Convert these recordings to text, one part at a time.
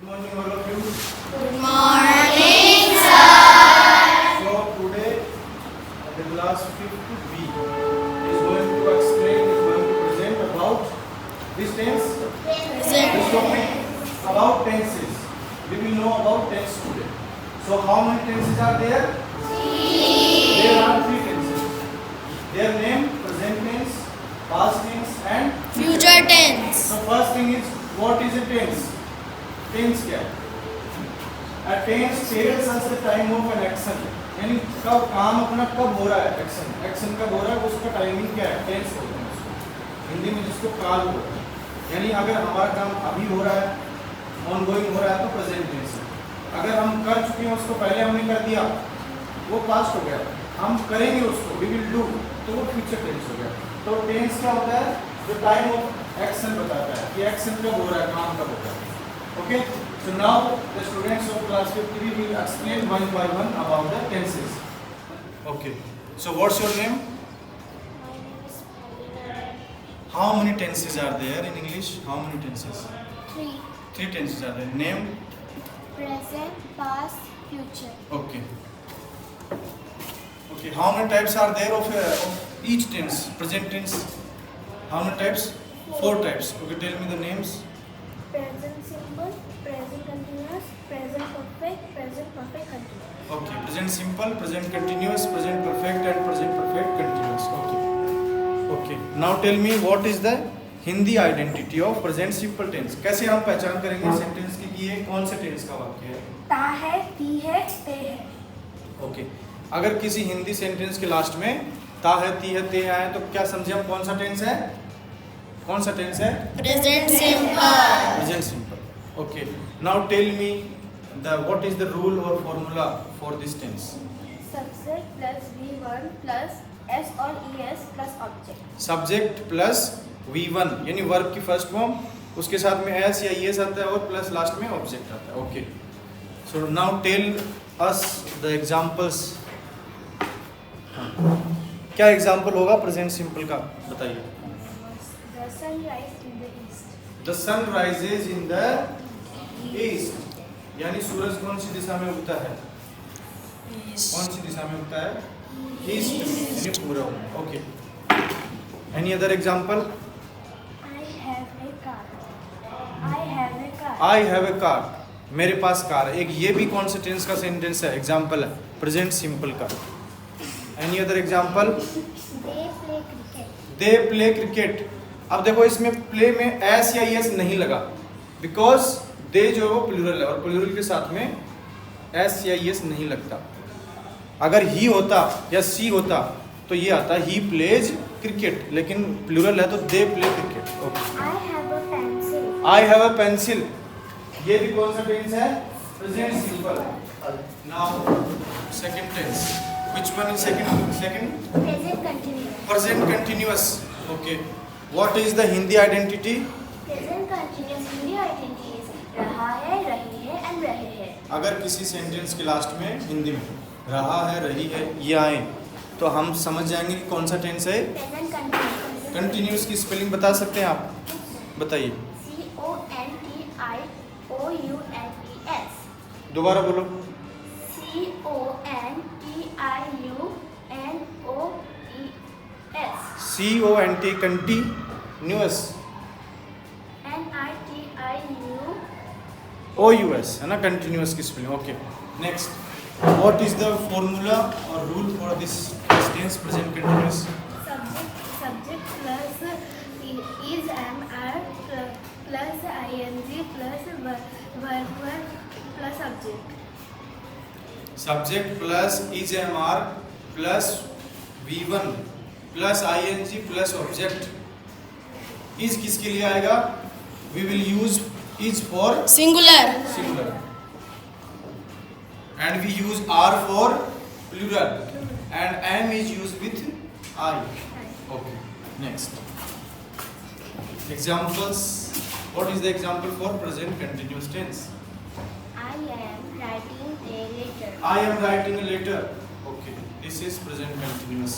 morning, all of you. Good morning, sir. So today, the class 5th B is going to explain, is going to present about this tense. This topic about tenses. We will know about tense today. So how many tenses are there? There are 3 tenses. Their name, present tense, past tense, and Future tense. So first thing is, what is a tense? Tense क्या है? A tense tells us the time of an action. यानी कब काम अपना कब हो रहा है, एक्शन कब हो रहा है, उसका टाइमिंग क्या है, टेंस बोलते हैं उसको। हिंदी में जिसको काल बोलते हैं। यानी अगर हमारा काम अभी हो रहा है, ऑनगोइंग हो रहा है, तो प्रेजेंट टेंस है। अगर हम कर चुके हैं उसको, पहले हमने कर दिया, वो पास्ट हो गया, हम करेंगे उसको, वी विल डू, तो वो फ्यूचर टेंस हो गया। तो टेंस क्या होता है? जो टाइम ऑफ एक्शन बताता है कि एक्शन कब हो रहा है, काम कब होता है। Okay, so now the students of class 5th will explain one by one about the tenses. Okay, so what's your name? My name is Paulina. How many tenses are there in English? How many tenses? 3. 3 tenses are there. Name? Present, past, future. Okay. Okay, how many types are there of each tense? Present tense? How many types? 4 types. Okay, tell me the names. Present simple, present continuous, present perfect, present perfect continuous. Okay, present simple, present continuous, present perfect and present perfect continuous. Okay. Okay. Now tell me what is the Hindi identity of present simple tense. कैसे हम पहचान करेंगे sentence की कि ये कौन से tense का वाक्य है? ता है, ती है, ते है. ओके, अगर किसी हिंदी सेंटेंस के लास्ट में ता है, ती है, ते आए तो क्या समझे हम कौन सा टेंस है? कौन सा टेंस है? Present simple. Present simple. Okay, now tell me the what is the rule और formula for this tense? Subject plus V1 plus S or ES plus object. Subject plus V1 यानी verb की first form, उसके साथ में S या ES आता है और प्लस लास्ट में ऑब्जेक्ट आता है. Okay, so now tell us the examples. क्या एग्जांपल होगा प्रेजेंट सिंपल का, बताइए. The sunrise in the east. The sun rises in the east, यानी सूरज कौन सी दिशा में उगता है? कौन सी दिशा में उगता है? ईस्ट, यानी पूर्व. Okay, any other example? I have a car. I have a car. I have a car, मेरे पास कार है. एक ये भी कौन से टेंस का सेंटेंस है, एग्जांपल है प्रेजेंट सिंपल का. Any other example? They play cricket. They play cricket. अब देखो इसमें प्ले में एस या एस नहीं लगा, बिकॉज दे जो है वो प्लूरल है और प्लूरल के साथ में एस या एस नहीं लगता. अगर ही होता या सी होता तो ये आता ही प्लेज क्रिकेट, लेकिन प्लूरल है तो they play cricket. Okay, I have a pencil. I have a pencil, ये भी कौन सा टेंस है? Present simple. Now second tense, which one is second? Present continuous. Present continuous. Okay, what is the Hindi identity? Present continuous Hindi identity रहा है, रही है and रहे हैं. अगर किसी सेंटेंस के लास्ट में हिंदी में रहा है, रही है ये आए तो हम समझ जाएंगे कि कौन सा टेंस है. Present continuous. कंटीन्यूअस की स्पेलिंग बता सकते हैं आप? बताइए. CONTIOUNES. दोबारा बोलो. CONTIOUNES. CONT continuous. OUS है ना कंटीन्यूअस की spelling. Okay, next, what is the formula और rule for this tense present continuous? Subject plus is am are plus ing plus verb plus object. Subject plus is am are plus V1 plus ING plus object. Is किसके लिए आएगा? We will use is for Singular. Singular and we use are for plural and am is use with I. Okay, next examples. What is the example for present continuous tense? I am writing a letter. I am writing a letter. Okay, this is present continuous.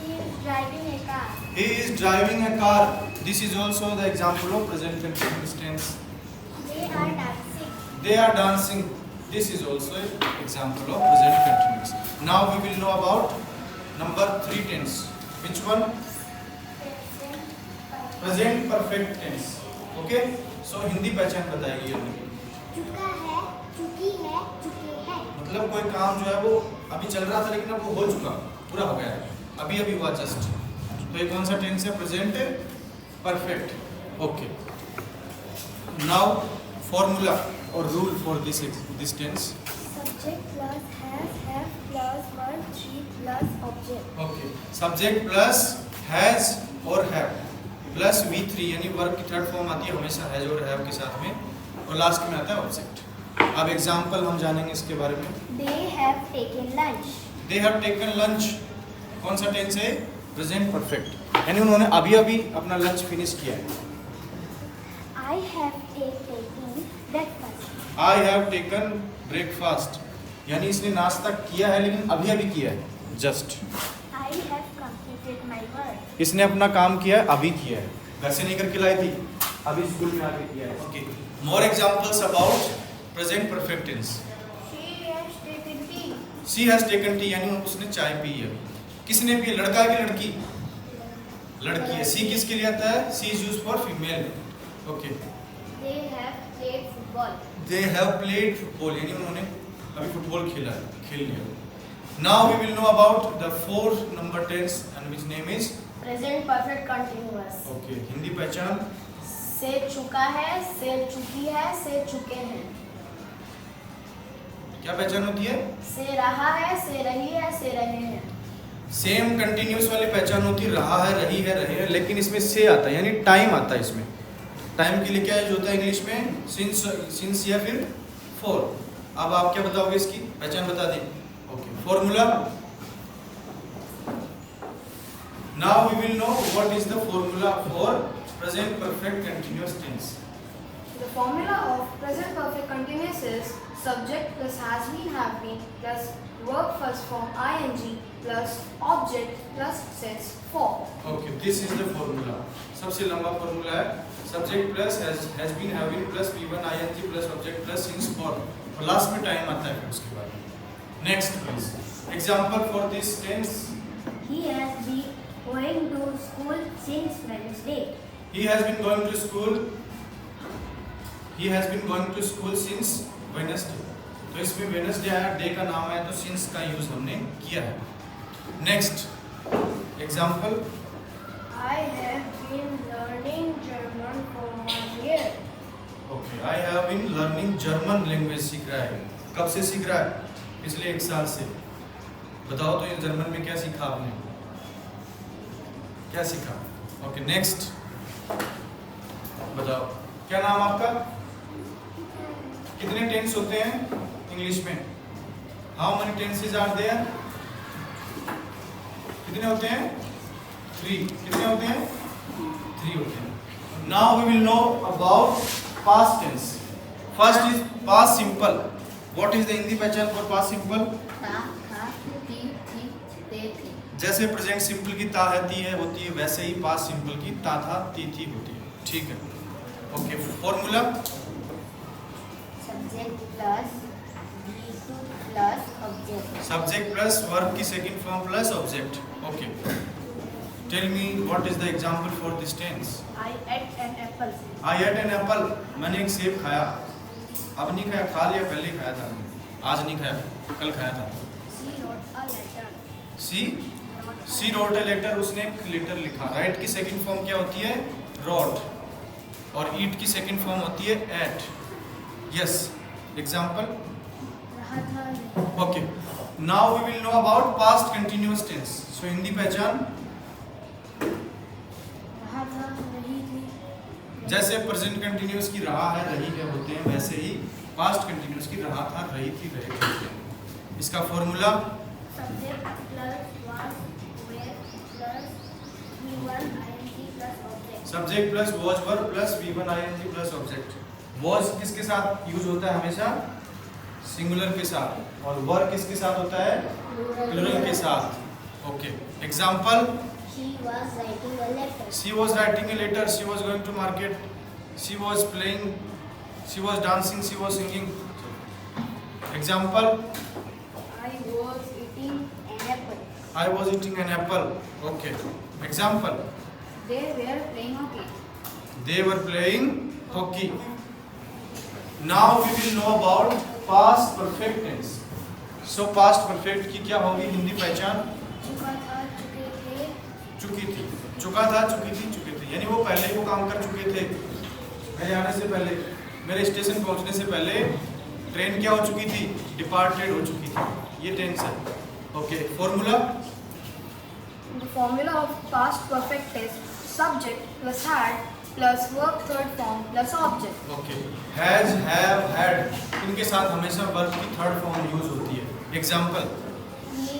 He is driving a car. He is driving a car. This is also the example of present continuous tense. They are dancing. they are dancing. This is also an example of present continuous. Now we will know about number 3 tense. Which one? Present perfect tense. Okay, so Hindi पहचान बताएगी ये लोग। चुका है, चुकी है, चुके हैं। मतलब कोई काम जो है वो अभी चल रहा था लेकिन अब वो हो चुका, पूरा हो गया है, अभी अभी हुआ जस्ट। तो ये कौन सा टेंस है? Present perfect. Okay, now formula और rule for this tense. Subject plus has, have plus verb, three plus object. Okay, subject plus has और हैव प्लस V3 यानी वर्ब की थर्ड फॉर्म आती है हमेशा हैज और हैव के साथ में, और लास्ट में आता है ऑब्जेक्ट। अब एग्जांपल हम जानेंगे इसके बारे में। They have taken lunch. They have taken lunch, कौन सा टेंस है? प्रेजेंट परफेक्ट, यानी उन्होंने अभी अभी अपना लंच फिनिश किया है। I have taken breakfast. I have taken breakfast, यानी इसने नाश्ता किया है लेकिन अभी अभी किया है, just. I have completed my work. इसने अपना काम किया है, अभी किया है, घर से नहीं करके लाई थी, अभी स्कूल में आके किया है। Okay, more examples about present perfect tense. She has taken tea. She has taken tea, यानी उसने चाय पी है। किसने पी? लड़का है कि लड़की? लड़की है। सी किसके लिए आता है? She is used for female. Okay, They have played football. They have played football, यानी उन्होंने अभी फुटबॉल खेल लिया। Now we will know about the 4 number tense and which name is present perfect continuous. Okay, Hindi पहचान। से चुका है, से चुकी है, से चुके हैं। क्या पहचान होती है? से रहा है, से रही है, से रहे हैं। सेम कंटिन्यूअस वाली पहचान होती है, रहा है, रही है, रहे हैं, लेकिन इसमें से आता है, यानी टाइम आता है इसमें। टाइम के लिए क्या यूज होता है इंग्लिश में? सिंस या फिर फॉर। अब आप क्या बताओगे? इसकी पहचान बता दें। Okay, formula. Now we will know what is the formula for present perfect continuous tense. The formula of present perfect continuous is subject plus has been, have been plus verb first form ing plus object plus since for. Okay, this is the formula. सबसे लंबा formula है subject plus has been, have been plus V1 ing plus object plus since for, और last में time आता है फिर उसके बाद। Next please, example for this tense. He has been going to school since Wednesday. He has been going to school. He has been going to school since Wednesday. तो इसमें Wednesday आया, day का नाम आया, तो सिंस का use हमने किया है। Next example. I have been learning German for 1 year. ओके, I have been learning German language सीख रहा है। कब से सीख रहा है? पिछले 1 साल से। बताओ तो ये जर्मन में क्या सीखा आपने? क्या सीखा? ओके, नेक्स्ट बताओ, क्या नाम आपका? कितने टेंस होते हैं इंग्लिश में? How many tenses are there? कितने होते हैं? 3। कितने होते हैं? 3 होते हैं। Now we will know about past tense. First is past simple. What is the Hindi पहचान फॉर पास्ट सिंपल? था, ती, थी, ते, थी। जैसे प्रेजेंट सिंपल की ता है, ती है होती है, वैसे ही पास्ट सिंपल की ता था, ती थी होती है। ठीक है, okay. Formula. Subject plus V2 plus object. Subject plus verb की second form plus object. Okay, tell me what is the example for this tense. I ate an apple. I ate an apple, मैंने एक सेब खाया। अब नहीं खाया, खा लिया, पहले खाया था, आज नहीं खाया, कल खाया था। She wrote a letter. She wrote a letter, उसने एक लेटर लिखा। राइट की सेकंड फॉर्म क्या होती है? रोट, और ईट की सेकंड फॉर्म होती है एट। Yes, example. रहा था, नहीं। Okay, now we will know about past continuous tense. So Hindi पहचान। रहा था, रही थी। जैसे प्रेजेंट कंटीन्यूअस की रहा है, रही है होते हैं, वैसे ही पास्ट कंटीन्यूअस की रहा था, रही थी, रहे थे होते हैं। इसका formula. Subject plus was, were plus V1 ing plus object. Subject plus was verb plus V1 ing plus object. Was किसके साथ यूज होता है? हमेशा सिंगुलर के साथ, और वर्ब किसके साथ होता है? प्लूरल के साथ। Okay, example. She was writing a letter. She was writing a letter, she was going to market, she was playing She was dancing, she was singing. Example, I was eating an apple. I was eating an apple. Okay. Example, They were playing hockey. they were playing hockey. Now we will know about past perfect tense. So past perfect की क्या होगी हिंदी पहचान? चुका था, चुके थे, चुकी थी, चुका था, चुकी थी, चुके थे, यानी वो पहले ही वो काम कर चुके थे। मैं जाने से पहले, मेरे स्टेशन पहुंचने से पहले ट्रेन क्या हो चुकी थी? डिपार्टेड हो चुकी थी। ये टेंस है। Okay, formula The formula of past perfect is subject plus had plus verb third form plus object. Okay, has, have, had, इनके साथ हमेशा वर्ब की थर्ड फॉर्म यूज होती है। Example, he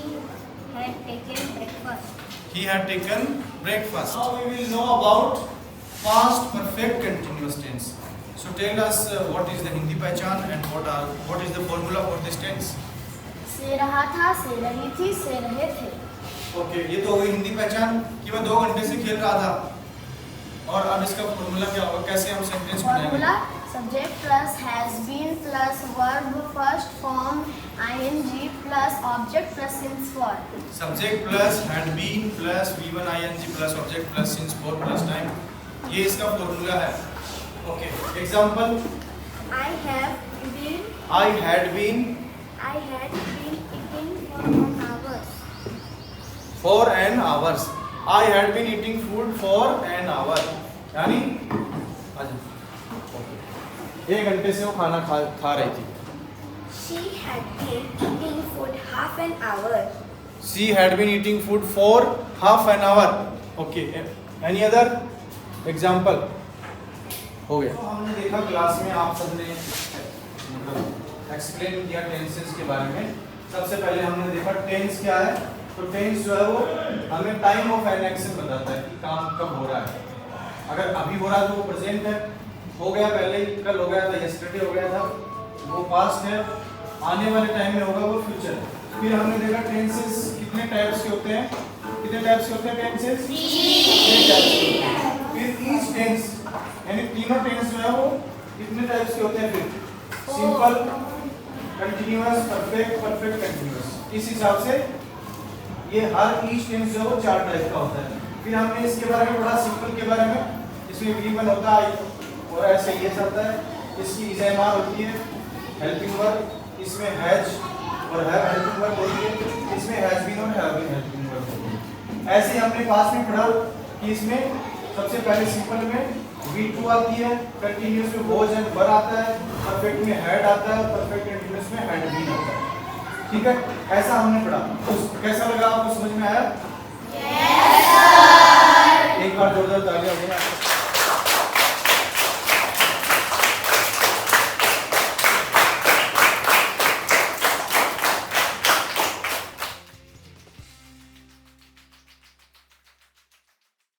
had taken breakfast. he had taken breakfast. Now we will know about past perfect continuous tense. So tell us what is the Hindi पहचान and what is the formula for this tense? से रहा था, से रही थी, से रहे थे. ओके, ये तो हो गई हिंदी पहचान कि मैं 2 घंटे से खेल रहा था। और अब इसका फॉर्मूला क्या होगा? कैसे हम सेंटेंस बनाएंगे? Formula subject plus has been plus verb first form ing plus object plus since for. Subject plus had been plus V1 ing plus object plus since for plus time, ये इसका formula है। Okay, example, I have been I had been eating for 1 hour. For an hours, I had been eating food for an hour, यानी 1 घंटे से वो खाना खा रही थी। She had been eating food half an hour. She had been eating food for half an hour. Okay. Any other example? हो गया। तो हमने देखा क्लास में आप सबने एक्सप्लेन किया टेंसेस के बारे में। सबसे पहले हमने देखा टेंस क्या है। तो टेंस जो है वो हमें टाइम ऑफ एन एक्शन बताता है कि काम कब हो रहा है। अगर अभी हो रहा है तो वो प्रेजेंट है, हो गया पहले ही, कल हो गया था, यस्टरडे हो गया था, वो पास्ट है, आने वाले टाइम में होगा वो फ्यूचर है। फिर हमने देखा टेंसेस कितने टाइप्स के होते हैं, कितने टाइप्स के होते हैं टेंसेस? 3 टाइप्स के होते हैं। फिर ईच टेंस यानी तीनों टेंस जो है वो कितने टाइप्स के होते हैं? फिर simple, continuous, perfect, perfect continuous. इस हिसाब से ये हर ईच टेंस जो है वो 4 टाइप का होता है। फिर हमने इसके बारे में पढ़ा, सिंपल के बारे में, इसमें V1 होता है और ऐसे ये चलता है, इसकी इज़ामार होती है, हेल्पिंग वर्ब, इसमें हैज और हैव हेल्पिंग वर्ब होती है, इसमें हैज बीन और हैव बीन हेल्पिंग वर्ब होती है। ऐसे हमने पास में पढ़ा कि इसमें सबसे पहले सिंपल में V2 आती है, कंटीन्यूअस में वॉज एंड वर आता है, परफेक्ट में हैड आता है, परफेक्ट कंटीन्यूअस में हैड बीन आता है। ठीक है, ऐसा हमने पढ़ा। तो कैसा लगा, आपको समझ में आया? Yes sir. एक बार जोरदार तालियां हो गया।